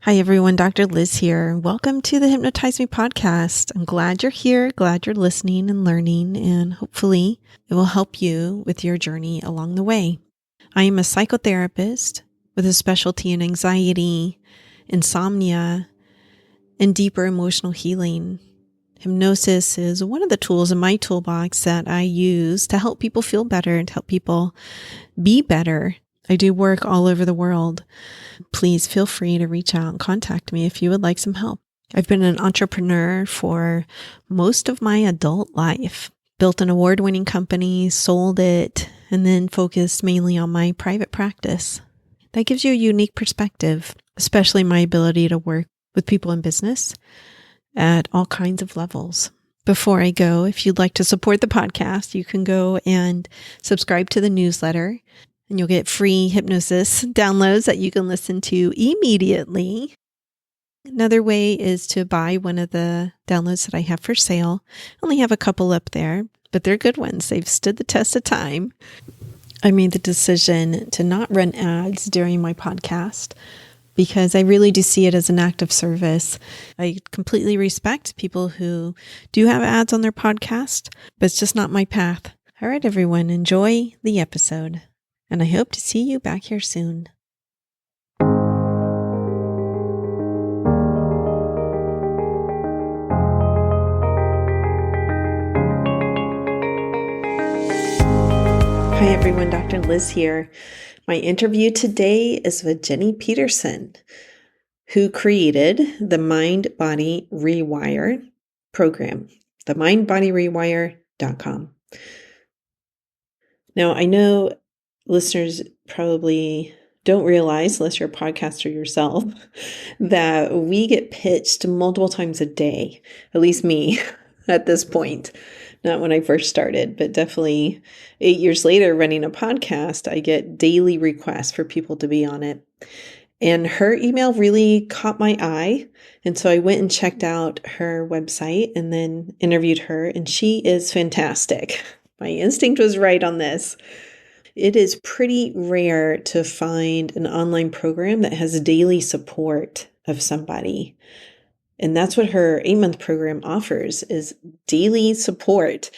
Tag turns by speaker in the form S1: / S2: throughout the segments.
S1: Hi, everyone. Dr. Liz here. Welcome to the Hypnotize Me podcast. I'm glad you're here, glad you're listening and learning, and hopefully it will help you with your journey along the way. I am a psychotherapist with a specialty in anxiety, insomnia, and deeper emotional healing. Hypnosis is one of the tools in my toolbox that I use to help people feel better and to help people be better. I do work all over the world. Please feel free to reach out and contact me if you would like some help. I've been an entrepreneur for most of my adult life, built an award-winning company, sold it, and then focused mainly on my private practice. That gives you a unique perspective, especially my ability to work with people in business at all kinds of levels. Before I go, if you'd like to support the podcast, you can go and subscribe to the newsletter. And you'll get free hypnosis downloads that you can listen to immediately. Another way is to buy one of the downloads that I have for sale. I only have a couple up there, but they're good ones. They've stood the test of time. I made the decision to not run ads during my podcast because I really do see it as an act of service. I completely respect people who do have ads on their podcast, but it's just not my path. All right, everyone, enjoy the episode. And I hope to see you back here soon. Hi everyone, Dr. Liz here. My interview today is with Jenny Peterson, who created the Mind Body Rewire program, the mindbodyrewire.com. Now, I know listeners probably don't realize, unless you're a podcaster yourself, that we get pitched multiple times a day, at least me at this point. Not when I first started, but definitely 8 years later running a podcast, I get daily requests for people to be on it. And her email really caught my eye. And so I went and checked out her website and then interviewed her, and she is fantastic. My instinct was right on this. It is pretty rare to find an online program that has daily support of somebody. And that's what her 8-month program offers, is daily support.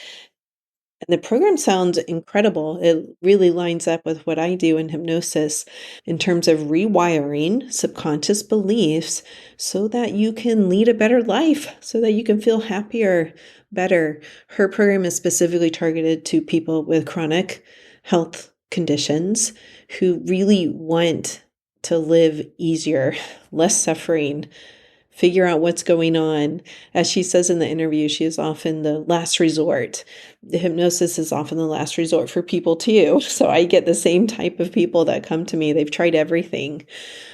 S1: And the program sounds incredible. It really lines up with what I do in hypnosis in terms of rewiring subconscious beliefs so that you can lead a better life, so that you can feel happier, better. Her program is specifically targeted to people with chronic health conditions who really want to live easier, less suffering, figure out what's going on. As she says in the interview, she is often the last resort. The hypnosis is often the last resort for people too. So I get the same type of people that come to me. They've tried everything.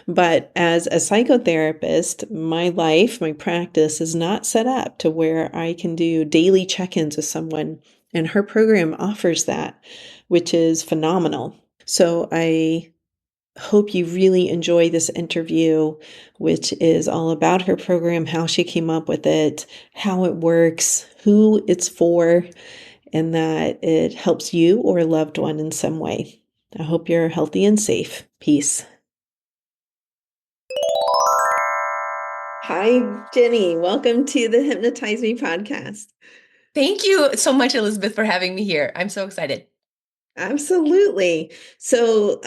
S1: But as a psychotherapist, my life, my practice is not set up to where I can do daily check-ins with someone. And her program offers that, which is phenomenal. So I hope you really enjoy this interview, which is all about her program, how she came up with it, how it works, who it's for, and that it helps you or a loved one in some way. I hope you're healthy and safe. Peace. Hi, Jenny. Welcome to the Hypnotize Me podcast.
S2: Thank you so much, Elizabeth, for having me here. I'm so excited.
S1: Absolutely. So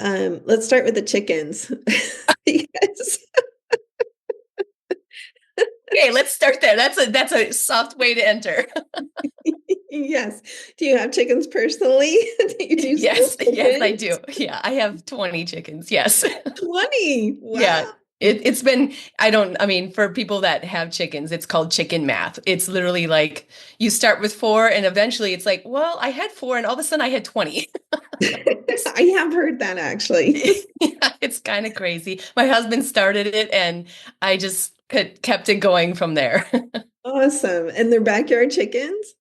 S1: let's start with the chickens. Yes.
S2: Okay, let's start there. That's a soft way to enter.
S1: Yes. Do you have chickens personally? Do you do
S2: Yes,
S1: school
S2: yes, I
S1: chickens?
S2: do. Yeah, I have 20 chickens. Yes.
S1: 20.
S2: Yeah.
S1: Wow.
S2: It's been, I mean, for people that have chickens, it's called chicken math. It's literally like you start with 4 and eventually it's like, well, I had 4 and all of a sudden I had 20.
S1: I have heard that actually.
S2: Yeah, it's kind of crazy. My husband started it and I just kept it going from there.
S1: Awesome. And they're backyard chickens?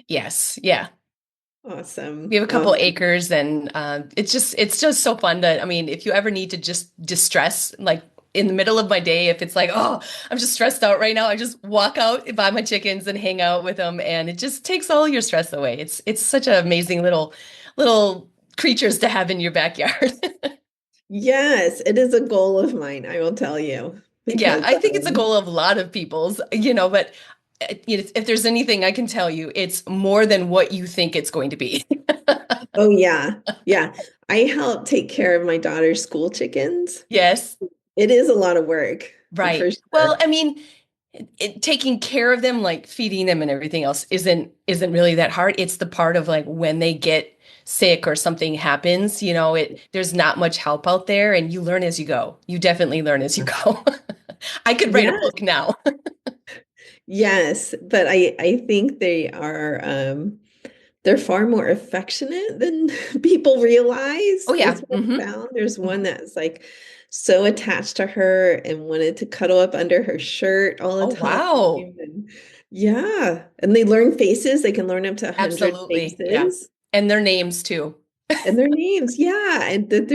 S2: Yes. Yeah. We
S1: Awesome.
S2: have a couple acres and it's just so fun to, I mean, if you ever need to just distress, like in the middle of my day, if it's like, oh, I'm just stressed out right now, I just walk out, buy my chickens and hang out with them. And it just takes all your stress away. It's such an amazing little creatures to have in your backyard.
S1: Yes, it is a goal of mine, I will tell you.
S2: Yeah,
S1: because
S2: I think it's a goal of a lot of people's, but if there's anything I can tell you, it's more than what you think it's going to be.
S1: oh yeah. Yeah. I help take care of my daughter's school chickens.
S2: Yes,
S1: It is a lot of work for
S2: right. Well,
S1: sure.
S2: I mean, taking care of them, like feeding them and everything else, isn't really that hard. It's the part of like when they get sick or something happens, there's not much help out there, and you learn as you go. You definitely learn as you go. I could write a
S1: Yeah.
S2: book now.
S1: Yes, but I think they're far more affectionate than people realize.
S2: Oh
S1: That's
S2: yeah.
S1: what I found. There's one
S2: Hmm.
S1: that's like so attached to her and wanted to cuddle up under her shirt all the
S2: Oh
S1: time.
S2: wow.
S1: And yeah, and they learn faces. They can learn up to 100
S2: Absolutely. Yeah.
S1: faces
S2: And their names too.
S1: and their names. Yeah, and that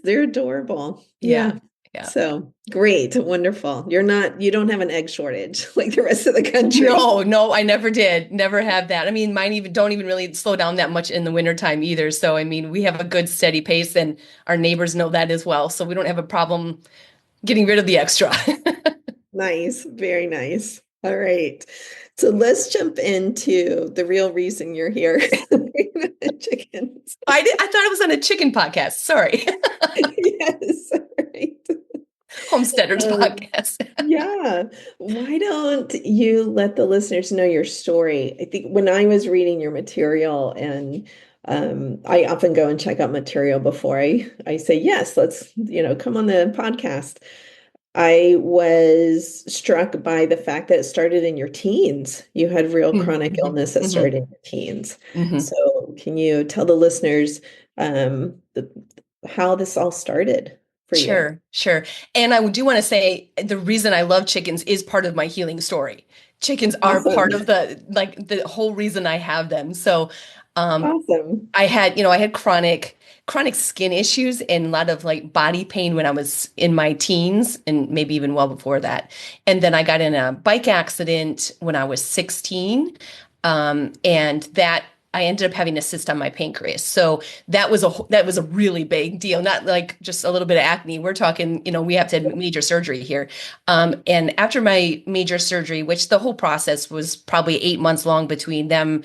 S1: they're adorable.
S2: Yeah.
S1: Yeah.
S2: Yeah.
S1: So great, wonderful. You don't have an egg shortage like the rest of the country.
S2: No, no, I never did. Never have that. I mean, mine even don't even really slow down that much in the wintertime either. So, I mean, we have a good steady pace and our neighbors know that as well. So we don't have a problem getting rid of the extra.
S1: Nice, very nice. All right. So let's jump into the real reason you're here. Chickens.
S2: I thought it was on a chicken podcast. Sorry.
S1: Yes. All right.
S2: Homesteaders
S1: Um,
S2: podcast.
S1: yeah. Why don't you let the listeners know your story? I think when I was reading your material and I often go and check out material before I say, yes, let's, come on the podcast. I was struck by the fact that it started in your teens. You had real chronic
S2: Mm-hmm.
S1: illness that
S2: Hmm.
S1: started in your teens.
S2: Hmm.
S1: So, can you tell the listeners the, how this all started for you?
S2: Sure, sure. And I do want to say the reason I love chickens is part of my healing story. Chickens are
S1: Awesome.
S2: part of the whole reason I have them. So, um,
S1: Awesome.
S2: I had chronic skin issues and a lot of like body pain when I was in my teens and maybe even well before that. And then I got in a bike accident when I was 16. And that I ended up having a cyst on my pancreas. So that was a really big deal, not like just a little bit of acne. We're talking, we have to have major surgery here. And after my major surgery, which the whole process was probably 8 months long between them,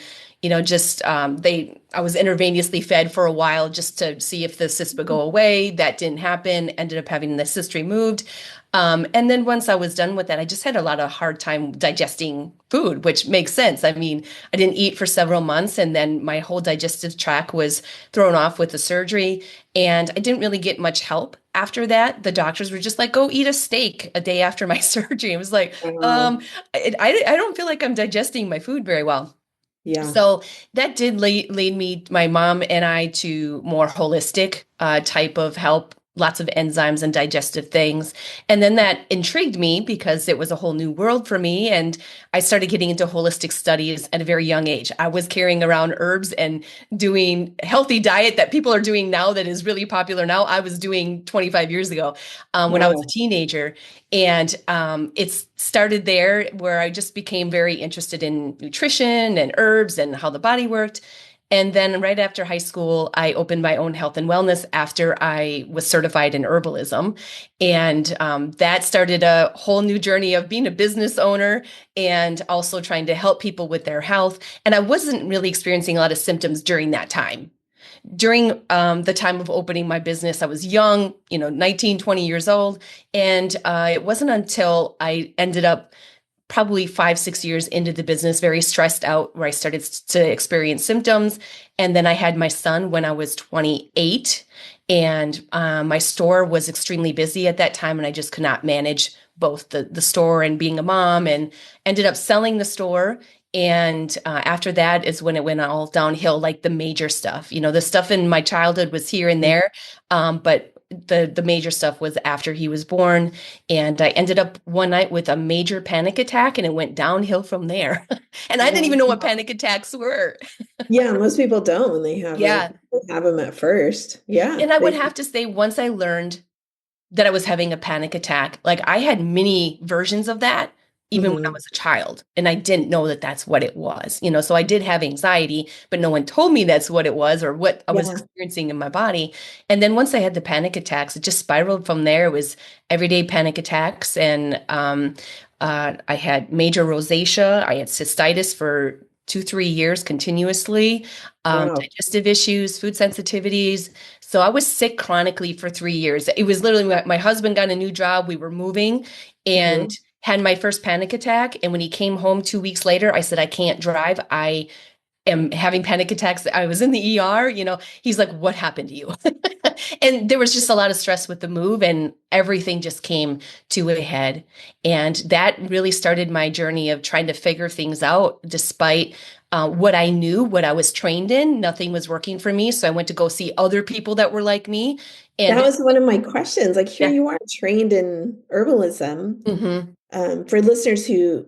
S2: just I was intravenously fed for a while just to see if the cyst would go away. That didn't happen. Ended up having the cyst removed. And then once I was done with that, I just had a lot of hard time digesting food, which makes sense. I mean, I didn't eat for several months, and then my whole digestive tract was thrown off with the surgery, and I didn't really get much help after that. The doctors were just like, "Go eat a steak a day after my surgery." It was like,
S1: Wow.
S2: I don't feel like I'm digesting my food very well.
S1: Yeah.
S2: So that did lead me, my mom and I, to more holistic type of help, lots of enzymes and digestive things. And then that intrigued me because it was a whole new world for me. And I started getting into holistic studies at a very young age. I was carrying around herbs and doing healthy diet that people are doing now that is really popular now. I was doing 25 years ago when I was a
S1: Wow.
S2: teenager. And it's started there where I just became very interested in nutrition and herbs and how the body worked. And then right after high school, I opened my own health and wellness after I was certified in herbalism. And that started a whole new journey of being a business owner and also trying to help people with their health. And I wasn't really experiencing a lot of symptoms during that time. During the time of opening my business, I was young, 19, 20 years old. And it wasn't until I ended up probably 5, 6 years into the business, very stressed out, where I started to experience symptoms. And then I had my son when I was 28. And my store was extremely busy at that time. And I just could not manage both the store and being a mom, and ended up selling the store. And after that is when it went all downhill, like the major stuff. The stuff in my childhood was here and there, but the major stuff was after he was born. And I ended up one night with a major panic attack, and it went downhill from there. And I didn't even know what
S1: Wow.
S2: panic attacks were.
S1: Yeah, most people don't when
S2: Yeah.
S1: they have them at first. Yeah,
S2: And I would
S1: they
S2: have to say, once I learned that I was having a panic attack, like I had many versions of that even when I
S1: Hmm.
S2: was a child. And I didn't know that that's what it was, so I did have anxiety, but no one told me that's what it was or what I was
S1: Yeah.
S2: experiencing in my body. And then once I had the panic attacks, it just spiraled from there. It was everyday panic attacks. And I had major rosacea. I had cystitis for 2, 3 years continuously,
S1: Wow.
S2: digestive issues, food sensitivities. So I was sick chronically for 3 years. It was literally my husband got a new job. We were moving and
S1: Hmm.
S2: had my first panic attack. And when he came home 2 weeks later, I said, I can't drive. I am having panic attacks. I was in the ER, he's like, what happened to you? And there was just a lot of stress with the move and everything just came to a head. And that really started my journey of trying to figure things out despite what I knew, what I was trained in, nothing was working for me. So I went to go see other people that were like me.
S1: That
S2: And
S1: was one of my questions. Like here
S2: yeah.
S1: you are trained in herbalism.
S2: Hmm.
S1: For listeners who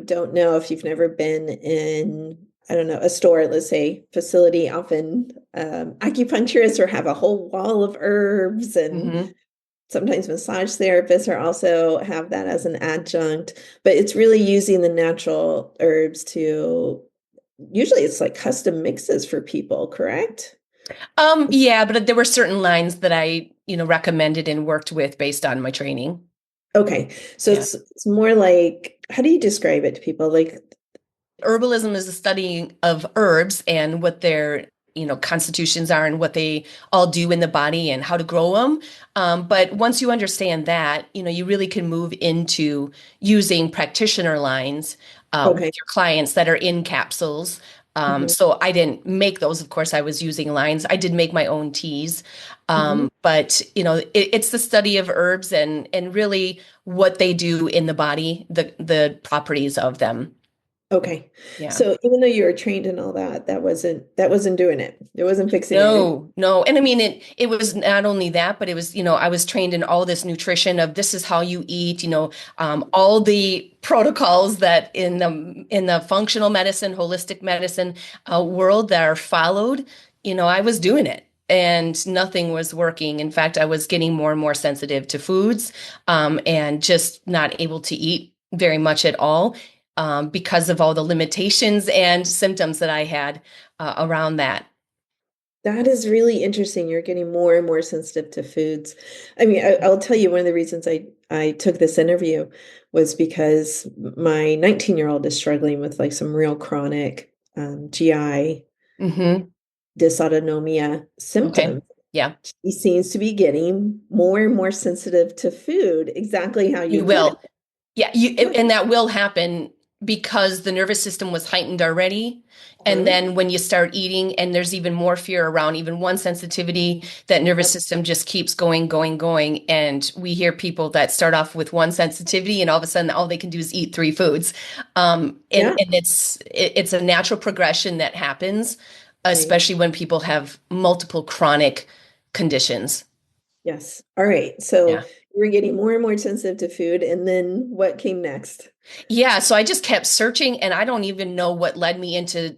S1: don't know, if you've never been in, I don't know, a store, let's say, facility, often acupuncturists or have a whole wall of herbs, and
S2: Hmm.
S1: sometimes massage therapists are also have that as an adjunct. But it's really using the natural herbs to, usually it's like custom mixes for people, correct?
S2: Yeah, but there were certain lines that I, recommended and worked with based on my training.
S1: Okay, so
S2: Yeah.
S1: it's more like, how do you describe it to people? Like,
S2: Herbalism is the study of herbs and what their, constitutions are and what they all do in the body and how to grow them. But once you understand that, you really can move into using practitioner lines with
S1: okay.
S2: your clients that are in capsules.
S1: Hmm.
S2: So I didn't make those. Of course, I was using lines. I did make my own teas.
S1: Hmm.
S2: But it's the study of herbs and really what they do in the body, the properties of them.
S1: Okay.
S2: Yeah.
S1: So even though you were trained in all that, that wasn't doing it. It wasn't fixing it.
S2: No, no. And I mean it was not only that, but it was, I was trained in all this nutrition of this is how you eat, all the protocols that in the functional medicine, holistic medicine world that are followed, I was doing it and nothing was working. In fact, I was getting more and more sensitive to foods and just not able to eat very much at all because of all the limitations and symptoms that I had around that.
S1: That is really interesting. You're getting more and more sensitive to foods. I mean, I'll tell you one of the reasons I took this interview was because my 19-year-old is struggling with like some real chronic GI
S2: Hmm.
S1: dysautonomia
S2: Okay.
S1: symptoms.
S2: Yeah,
S1: He seems to be getting more and more sensitive to food, exactly how you
S2: you
S1: put it.
S2: will. Yeah, and that will happen because the nervous system was heightened already. And
S1: Uh-huh.
S2: then when you start eating, and there's even more fear around even one sensitivity, that nervous
S1: Yep.
S2: system just keeps going, going, going. And we hear people that start off with one sensitivity, and all of a sudden, all they can do is eat three foods. And
S1: Yeah.
S2: it's a natural progression that happens,
S1: Right.
S2: especially when people have multiple chronic conditions.
S1: Yes. All right. So
S2: Yeah.
S1: you were getting more and more sensitive to food, and then what came next?
S2: Yeah, so I just kept searching, and I don't even know what led me into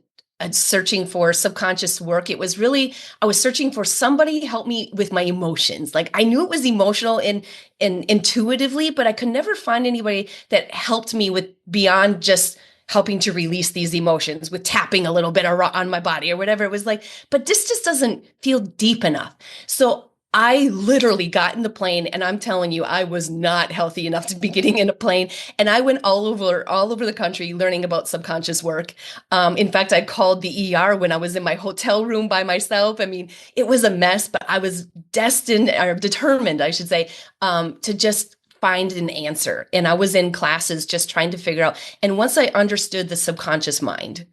S2: searching for subconscious work. It was really, I was searching for somebody to help me with my emotions. Like I knew it was emotional and intuitively, but I could never find anybody that helped me with beyond just helping to release these emotions with tapping a little bit on my body or whatever. It was like, but this just doesn't feel deep enough. So I literally got in the plane, and I'm telling you, I was not healthy enough to be getting in a plane. And I went all over the country learning about subconscious work. In fact, I called the ER when I was in my hotel room by myself. I mean, it was a mess, but I was destined or determined, I should say, to just find an answer. And I was in classes just trying to figure out. And once I understood the subconscious mind,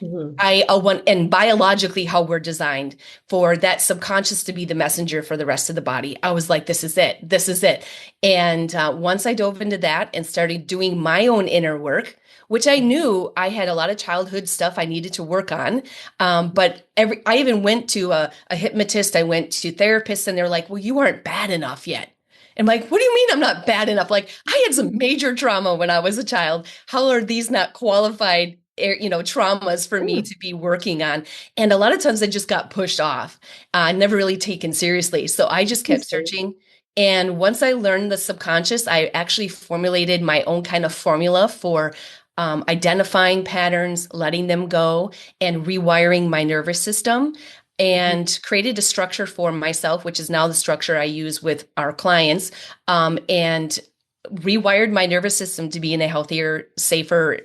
S1: Mhm.
S2: I want and biologically how we're designed for that subconscious to be the messenger for the rest of the body. I was like, this is it. This is it. And once I dove into that and started doing my own inner work, which I knew I had a lot of childhood stuff I needed to work on. But I even went to a hypnotist, I went to therapists, and they're like, well, you aren't bad enough yet. And I'm like, what do you mean I'm not bad enough? Like, I had some major trauma when I was a child. How are these not qualified, traumas for me
S1: Yeah.
S2: to be working on? And a lot of times I just got pushed off, never really taken seriously. So I just kept
S1: Interesting.
S2: searching. And once I learned the subconscious, I actually formulated my own kind of formula for identifying patterns, letting them go, and rewiring my nervous system,
S1: Mhm.
S2: and created a structure for myself, which is now the structure I use with our clients, and rewired my nervous system to be in a healthier, safer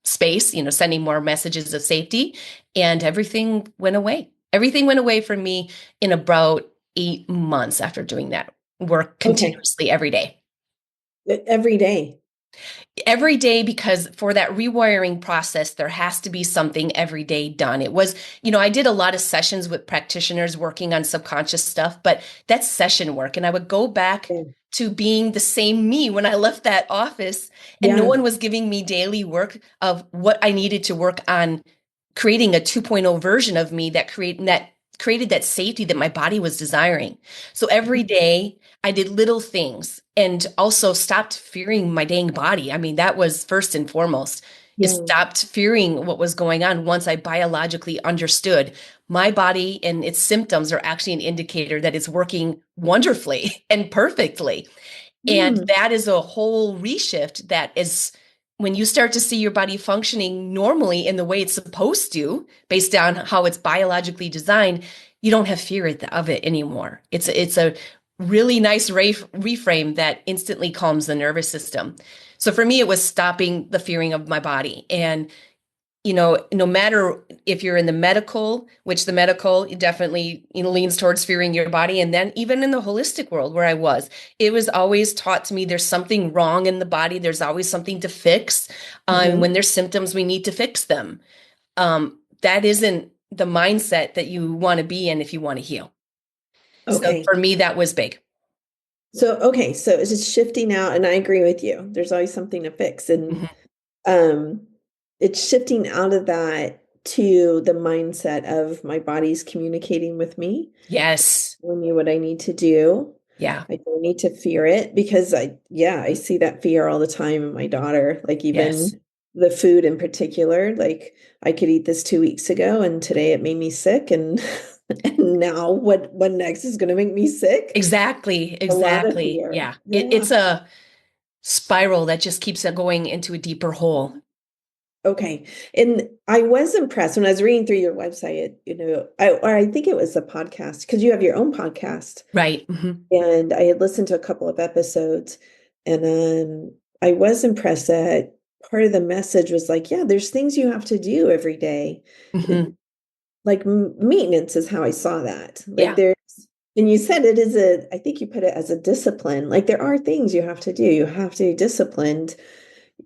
S2: space, sending more messages of safety, and everything went away. Everything went away from me in about 8 months after doing that work
S1: Okay.
S2: continuously every day.
S1: Every day.
S2: Every day, because for that rewiring process, there has to be something every day done. It was, I did a lot of sessions with practitioners working on subconscious stuff, but that's session work. And I would go back
S1: Yeah.
S2: to being the same me when I left that office, and no
S1: Yeah.
S2: one was giving me daily work of what I needed to work on, creating a 2.0 version of me that created that safety that my body was desiring. So every day I did little things, and also stopped fearing my dang body. I mean, that was first and foremost. It
S1: Yeah.
S2: stopped fearing what was going on once I biologically understood my body and its symptoms are actually an indicator that it's working wonderfully and perfectly. And
S1: Hmm.
S2: that is a whole reshift that is when you start to see your body functioning normally in the way it's supposed to, based on how it's biologically designed, you don't have fear of it anymore. It's a really nice reframe that instantly calms the nervous system. So for me, it was stopping the fearing of my body. And no matter if you're in the medical, which the medical definitely, leans towards fearing your body. And then even in the holistic world where I was, it was always taught to me there's something wrong in the body. There's always something to fix. And
S1: Hmm.
S2: when there's symptoms, we need to fix them. That isn't the mindset that you want to be in if you want to heal. So
S1: Okay.
S2: for me, that was big.
S1: So it's just shifting out, and I agree with you. There's always something to fix. And
S2: Mhm.
S1: um it's shifting out of that to the mindset of my body's communicating with me,
S2: Yes.
S1: telling me what I need to do.
S2: Yeah.
S1: I don't need to fear it because I see that fear all the time in my daughter, like
S2: Yes.
S1: even the food in particular. Like I could eat this 2 weeks ago and today it made me sick, and and now what next is going to make me sick?
S2: Exactly.
S1: A lot of
S2: Exactly.
S1: fear.
S2: Yeah.
S1: Yeah.
S2: It's a spiral that just keeps it going into a deeper hole.
S1: Okay. And I was impressed when I was reading through your website, or I think it was a podcast because you have your own podcast.
S2: Right. Hmm.
S1: And I had listened to a couple of episodes, and I was impressed that part of the message was like, yeah, there's things you have to do every day.
S2: Hmm.
S1: Like maintenance is how I saw that. Like
S2: Yeah.
S1: and you said it is I think you put it as a discipline. Like there are things you have to do. You have to be disciplined.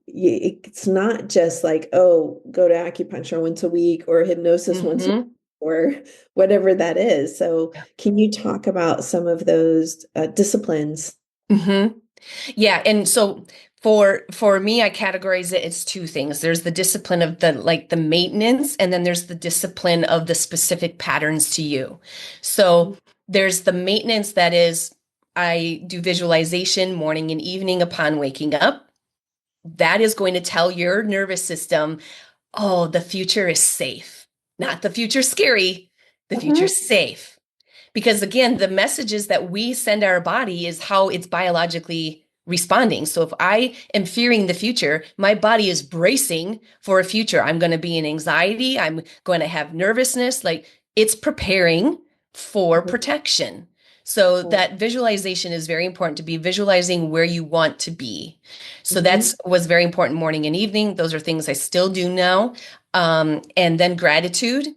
S1: It's not just like, oh, go to acupuncture once a week or hypnosis once a week
S2: Hmm.
S1: or whatever that is. So,
S2: Yeah.
S1: can you talk about some of those disciplines?
S2: Hmm. Yeah. And so for me, I categorize it as two things. There's the discipline of the maintenance, and then there's the discipline of the specific patterns to you. So there's the maintenance that is I do visualization morning and evening upon waking up. That is going to tell your nervous system, oh, the future is safe. Not the future scary, the
S1: Uh-huh.
S2: future safe. Because again, the messages that we send our body is how it's biologically responding. So if I am fearing the future, my body is bracing for a future. I'm going to be in anxiety. I'm going to have nervousness. Like it's preparing for
S1: Mhm.
S2: protection. So that visualization is very important to be visualizing where you want to be. So that's
S1: Mhm.
S2: was very important morning and evening. Those are things I still do now. And then gratitude.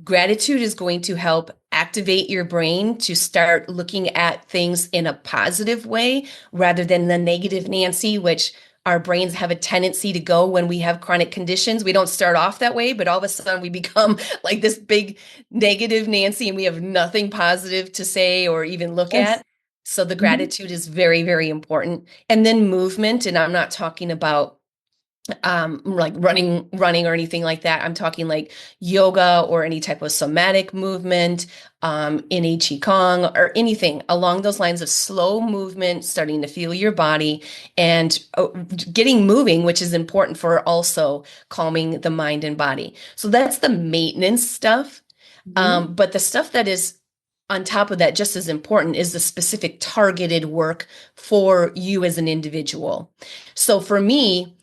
S2: Gratitude is going to help activate your brain to start looking at things in a positive way rather than the negative Nancy, which our brains have a tendency to go when we have chronic conditions. We don't start off that way, but all of a sudden we become like this big negative Nancy and we have nothing positive to say or even look
S1: Yes.
S2: at. So the
S1: Mhm.
S2: gratitude is very, very important. And then movement, and I'm not talking about like running or anything like that. I'm talking like yoga or any type of somatic movement, any qigong or anything along those lines of slow movement, starting to feel your body and getting moving, which is important for also calming the mind and body. So that's the maintenance stuff.
S1: Mhm.
S2: But the stuff that is on top of that, just as important is the specific targeted work for you as an individual. So for me,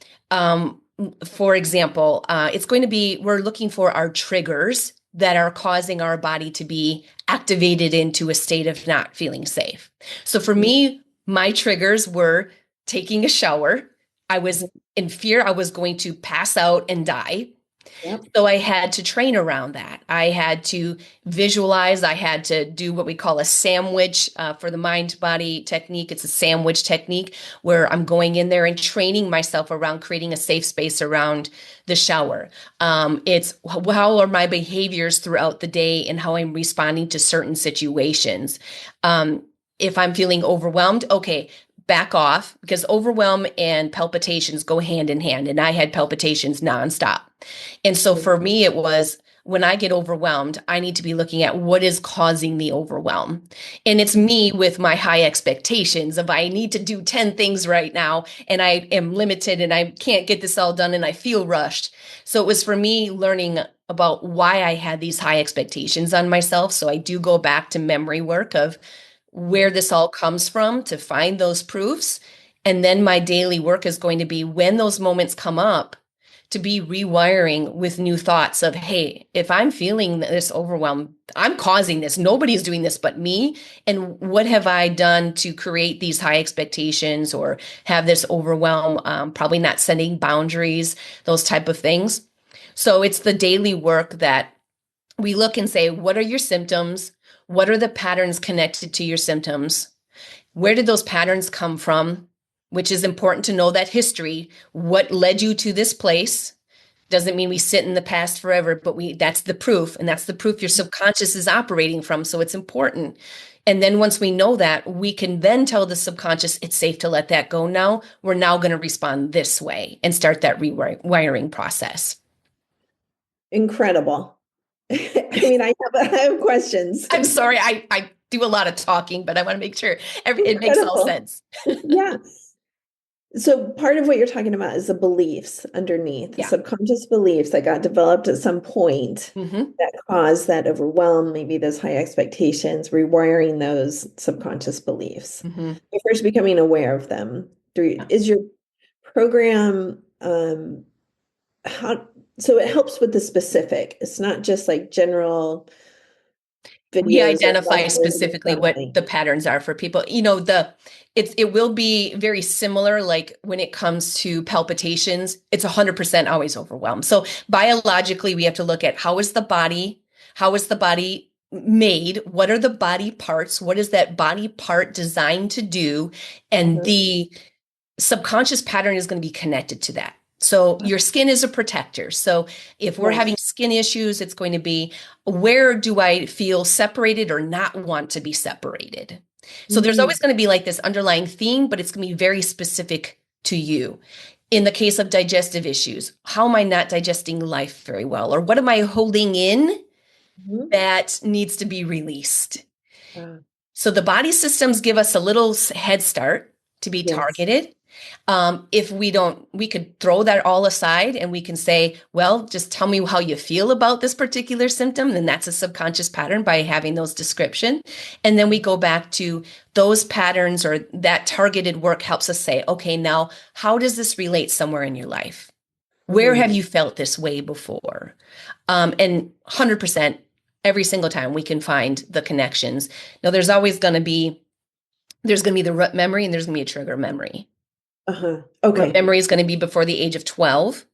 S2: for example, it's going to be, we're looking for our triggers that are causing our body to be activated into a state of not feeling safe. So for me, my triggers were taking a shower. I was in fear I was going to pass out and die.
S1: Yep.
S2: So I had to train around that. I had to visualize. I had to do what we call a sandwich for the mind body technique. It's a sandwich technique where I'm going in there and training myself around creating a safe space around the shower. It's how are my behaviors throughout the day and how I'm responding to certain situations. If I'm feeling overwhelmed, okay, back off, because overwhelm and palpitations go hand in hand. And I had palpitations nonstop. And so for me, it was when I get overwhelmed, I need to be looking at what is causing the overwhelm. And it's me with my high expectations of I need to do 10 things right now and I am limited and I can't get this all done and I feel rushed. So it was for me learning about why I had these high expectations on myself. So I do go back to memory work of where this all comes from to find those proofs. And then my daily work is going to be when those moments come up to be rewiring with new thoughts of, hey, if I'm feeling this overwhelm, I'm causing this. Nobody's doing this but me. And what have I done to create these high expectations or have this overwhelm? Probably not setting boundaries, those type of things. So it's the daily work that we look and say, what are your symptoms? What are the patterns connected to your symptoms? Where did those patterns come from? Which is important to know that history. What led you to this place? Doesn't mean we sit in the past forever, but that's the proof, and that's the proof your subconscious is operating from. So it's important. And then once we know that, we can then tell the subconscious it's safe to let that go now. We're now going to respond this way and start that rewiring process.
S1: Incredible. I mean, I have questions.
S2: I'm sorry, I do a lot of talking, but I want to make sure it makes all
S1: Incredible.
S2: sense.
S1: Yeah. So part of what you're talking about is the beliefs underneath, the
S2: Yeah.
S1: subconscious beliefs that got developed at some point
S2: Mm-hmm.
S1: that caused that overwhelm, maybe those high expectations, rewiring those subconscious beliefs.
S2: Mm-hmm.
S1: But first becoming aware of them.
S2: Yeah.
S1: Is your program how so it helps with the specific. It's not just like general
S2: We
S1: videos of
S2: identify
S1: learning
S2: specifically what
S1: something.
S2: the patterns are for people. It will be very similar, like when it comes to palpitations, it's 100% always overwhelmed. So biologically, we have to look at how is the body made? What are the body parts? What is that body part designed to do? And
S1: Uh-huh.
S2: the subconscious pattern is going to be connected to that. So your skin is a protector. So if we're having
S1: Yes.
S2: skin issues, it's going to be where do I feel separated or not want to be separated? So there's
S1: Mm,
S2: always going to be like this underlying theme, but it's going to be very specific to you. In the case of digestive issues, how am I not digesting life very well? Or what am I holding in
S1: mhm.
S2: that needs to be released?
S1: Ah,
S2: So the body systems give us a little head start to be
S1: yes.
S2: targeted. If we don't, we could throw that all aside and we can say, well, just tell me how you feel about this particular symptom. Then that's a subconscious pattern by having those description. And then we go back to those patterns or that targeted work helps us say, okay, now how does this relate somewhere in your life? Where
S1: Mhm.
S2: have you felt this way before? And 100% every single time we can find the connections. Now there's going to be the root memory and there's going to be a trigger memory.
S1: Uh-huh.
S2: Root
S1: Okay.
S2: memory is going to be before the age of 12,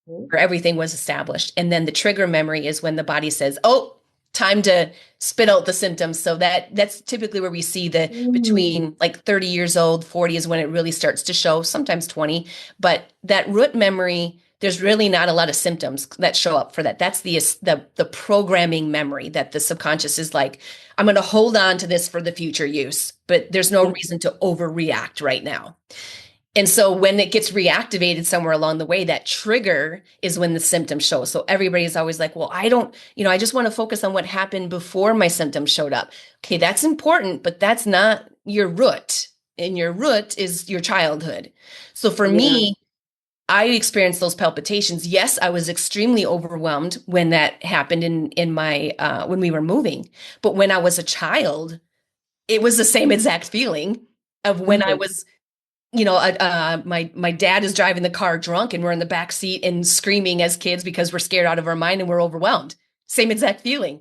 S1: Mhm.
S2: where everything was established. And then the trigger memory is when the body says, oh, time to spit out the symptoms. So that's typically where we see the
S1: Mm,
S2: between like 30 years old, 40 is when it really starts to show, sometimes 20. But that root memory, there's really not a lot of symptoms that show up for that. That's the programming memory that the subconscious is like, I'm going to hold on to this for the future use, but there's no
S1: okay.
S2: reason to overreact right now. And so when it gets reactivated somewhere along the way, that trigger is when the symptoms show. So everybody's always like, well, I just want to focus on what happened before my symptoms showed up. Okay, that's important, but that's not your root. And your root is your childhood. So for
S1: Yeah.
S2: me, I experienced those palpitations. Yes, I was extremely overwhelmed when that happened in my when we were moving. But when I was a child, it was the same exact feeling of when I
S1: Oh,
S2: was, my dad is driving the car drunk and we're in the back seat and screaming as kids because we're scared out of our mind and we're overwhelmed. Same exact feeling.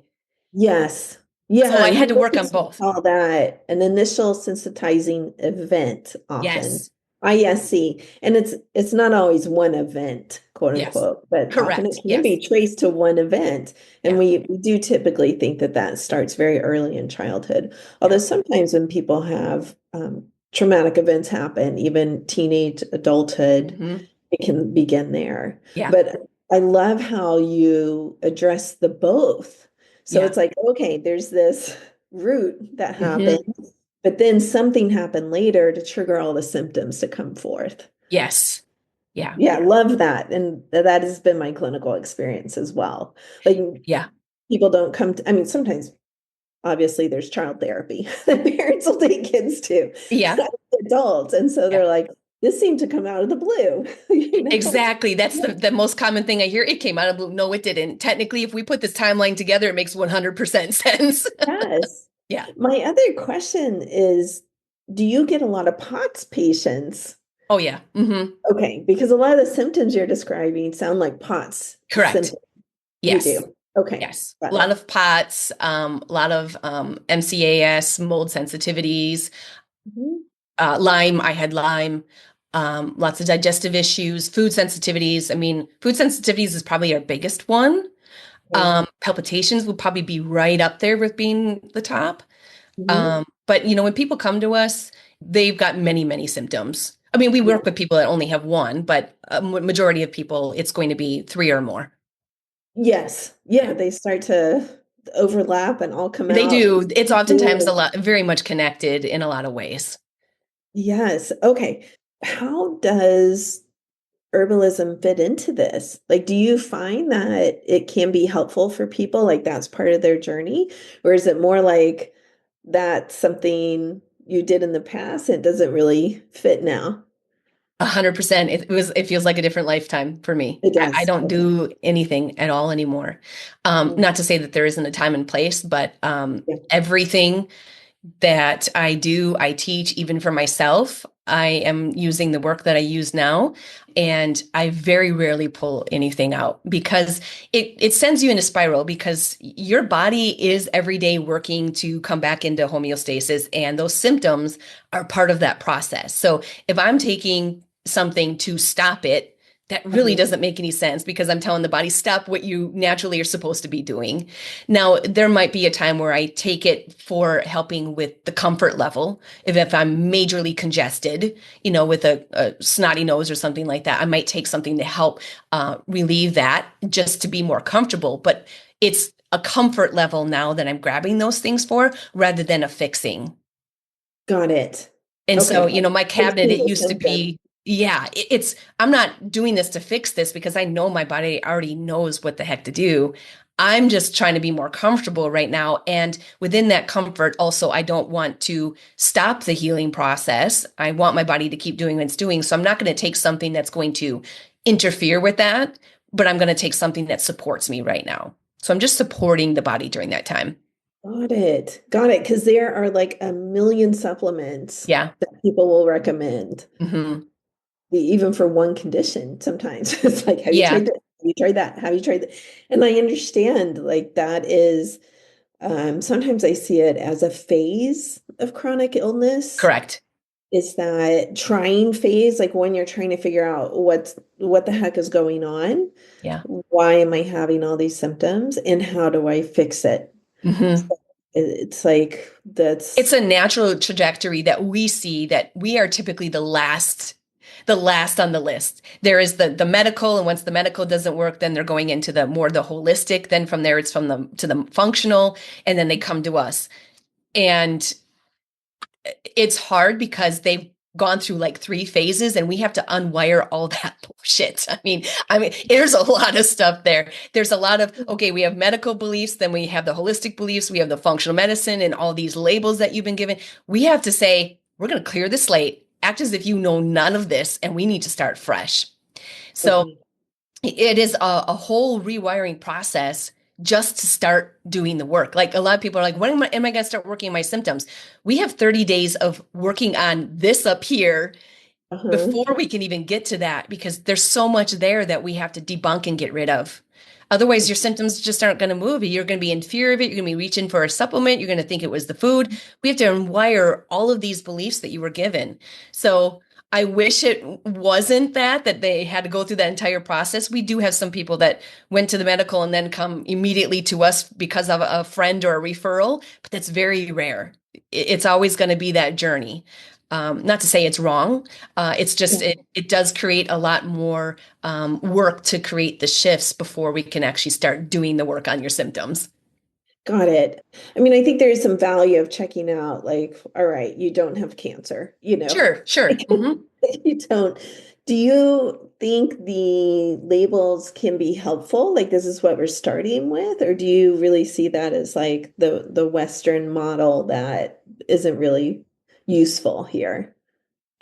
S1: yes.
S2: So
S1: Yeah,
S2: I
S1: and
S2: had to work on
S1: neurologists
S2: both.
S1: call that an initial sensitizing event often.
S2: Yes.
S1: ISC. And it's not always one event, quote
S2: Yes.
S1: unquote, but often it
S2: Correct.
S1: can be
S2: Yes.
S1: traced to one event. And
S2: Yeah.
S1: we do typically think that that starts very early in childhood.
S2: Yeah.
S1: Although sometimes when people have traumatic events happen, even teenage adulthood,
S2: Hmm.
S1: it can begin there.
S2: Yeah.
S1: But I love how you address the both. So
S2: Yeah.
S1: it's like, okay, there's this root that happened,
S2: Hmm.
S1: but then something happened later to trigger all the symptoms to come forth.
S2: Yes. Yeah.
S1: Yeah, love that. And that has been my clinical experience as well. Like
S2: Yeah.
S1: people don't come to, I mean, sometimes obviously there's child therapy that parents will take kids to,
S2: Yeah.
S1: adults. And so
S2: Yeah.
S1: they're like, this seemed to come out of the blue, you know?
S2: Exactly. That's the most common thing I hear. It came out of blue. No, it didn't. Technically, if we put this timeline together, it makes 100% sense.
S1: Yes.
S2: Yeah.
S1: My other question is, do you get a lot of POTS patients?
S2: Oh, yeah.
S1: Okay, because a lot of the symptoms you're describing sound like POTS
S2: Correct.
S1: symptoms. You
S2: Yes.
S1: do. Okay,
S2: Yes. A
S1: got
S2: lot
S1: it.
S2: of POTS, a lot of MCAS, mold sensitivities,
S1: Mhm.
S2: Lyme. I had Lyme, lots of digestive issues, food sensitivities. I mean, food sensitivities is probably our biggest one.
S1: Okay.
S2: Palpitations would probably be right up there with being the top.
S1: Mhm.
S2: But when people come to us, they've got many, many symptoms. I mean, we
S1: Yeah.
S2: work with people that only have one, but a majority of people, it's going to be three or more.
S1: Yes.
S2: Yeah.
S1: Yeah, they start to overlap and all come
S2: They
S1: out.
S2: do. It's oftentimes a lot, very much connected in a lot of ways.
S1: Yes. Okay. How does herbalism fit into this? Like, do you find that it can be helpful for people? Like, that's part of their journey? Or is it more like that's something you did in the past? It doesn't really fit now.
S2: 100%. It feels like a different lifetime for me.
S1: It
S2: I
S1: does.
S2: don't
S1: Okay.
S2: do anything at all anymore.
S1: Mm,
S2: Not to say that there isn't a time and place, but
S1: yeah.
S2: everything that I do, I teach even for myself. I am using the work that I use now, and I very rarely pull anything out because it sends you in a spiral because your body is every day working to come back into homeostasis, and those symptoms are part of that process. So if I'm taking something to stop it, that really
S1: Uh-huh.
S2: doesn't make any sense because I'm telling the body, stop what you naturally are supposed to be doing. Now, there might be a time where I take it for helping with the comfort level. If I'm majorly congested, with a snotty nose or something like that, I might take something to help relieve that just to be more comfortable. But it's a comfort level now that I'm grabbing those things for rather than a fixing.
S1: Got it.
S2: And so,
S1: Okay.
S2: my cabinet,
S1: Fixing
S2: it
S1: the
S2: used to
S1: symptom.
S2: be, yeah, I'm not doing this to fix this because I know my body already knows what the heck to do. I'm just trying to be more comfortable right now. And within that comfort, also, I don't want to stop the healing process. I want my body to keep doing what it's doing. So I'm not going to take something that's going to interfere with that, but I'm going to take something that supports me right now. So I'm just supporting the body during that time.
S1: Got it. Got it. Because there are like a million supplements
S2: Yeah.
S1: that people will recommend,
S2: Hmm.
S1: even for one condition sometimes. It's like, have you
S2: Yeah.
S1: tried this? Have you tried that? Have you tried that? And I understand like that is sometimes I see it as a phase of chronic illness.
S2: Correct.
S1: Is that trying phase, like when you're trying to figure out what the heck is going on?
S2: Yeah.
S1: Why am I having all these symptoms and how do I fix it?
S2: Hmm.
S1: So it's like
S2: It's
S1: that's
S2: a natural trajectory that we see that we are typically the last on the list. There is the medical, and once the medical doesn't work, then they're going into the holistic. Then from there, it's from the to the functional, and then they come to us. And it's hard because they've gone through like three phases and we have to unwire all that bullshit. I mean, there's a lot of stuff there. There's a lot of, okay, we have medical beliefs, then we have the holistic beliefs, we have the functional medicine and all these labels that you've been given. We have to say, we're going to clear the slate, act as if you know none of this, and we need to start fresh. So
S1: Okay.
S2: it is a whole rewiring process just to start doing the work. Like a lot of people are like, when am I going to start working on my symptoms? We have 30 days of working on this up here
S1: Uh-huh.
S2: before we can even get to that because there's so much there that we have to debunk and get rid of. Otherwise, your symptoms just aren't going to move. You're going to be in fear of it. You're going to be reaching for a supplement. You're going to think it was the food. We have to unwire all of these beliefs that you were given. So I wish it wasn't that they had to go through that entire process. We do have some people that went to the medical and then come immediately to us because of a friend or a referral, but that's very rare. It's always going to be that journey. Not to say it's wrong. It's just it does create a lot more work to create the shifts before we can actually start doing the work on your symptoms.
S1: Got it. I mean, I think there's some value of checking out, like, all right, you don't have cancer,
S2: Sure, sure.
S1: You don't. Do you think the labels can be helpful? Like, this is what we're starting with, or do you really see that as like the Western model that isn't really useful here?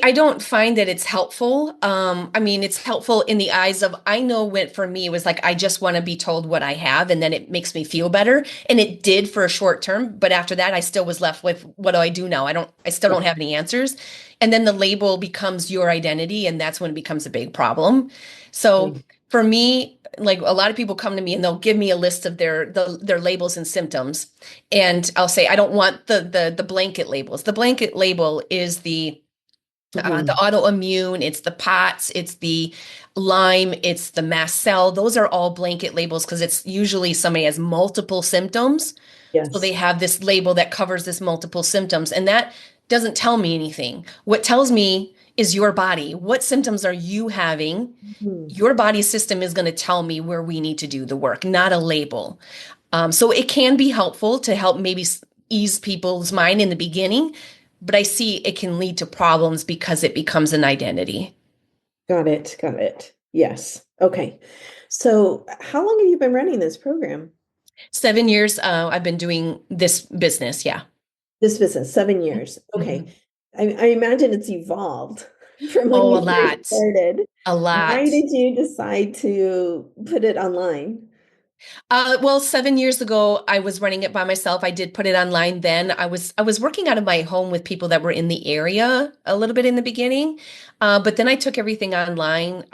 S2: I don't find that it's helpful. I mean, it's helpful in the eyes of, I know when for me it was like, I just want to be told what I have and then it makes me feel better. And it did for a short term. But after that, I still was left with, what do I do now? I still don't have any answers. And then the label becomes your identity. And that's when it becomes a big problem. So
S1: Okay.
S2: for me, like a lot of people come to me and they'll give me a list of their labels and symptoms. And I'll say, I don't want the blanket labels. The blanket label is the
S1: Mhm.
S2: autoimmune, it's the POTS, it's the Lyme, it's the mast cell. Those are all blanket labels because it's usually somebody has multiple symptoms. So they
S1: Yes.
S2: have this label that covers this multiple symptoms. And that doesn't tell me anything. What tells me is your body. What symptoms are you having?
S1: Mhm.
S2: Your body system is going to tell me where we need to do the work, not a label. So it can be helpful to help maybe ease people's mind in the beginning, but I see it can lead to problems because it becomes an identity.
S1: Got it. Got it. Yes. Okay. So, how long have you been running this program?
S2: 7 years, I've been doing this business. Yeah.
S1: This business, 7 years. Okay.
S2: Mhm.
S1: I imagine it's evolved from when
S2: Oh,
S1: you
S2: a
S1: first
S2: lot,
S1: started.
S2: a
S1: Why
S2: lot.
S1: did you decide to put it online?
S2: Well, 7 years ago, I was running it by myself. I did put it online then. I was working out of my home with people that were in the area a little bit in the beginning, but then I took everything online.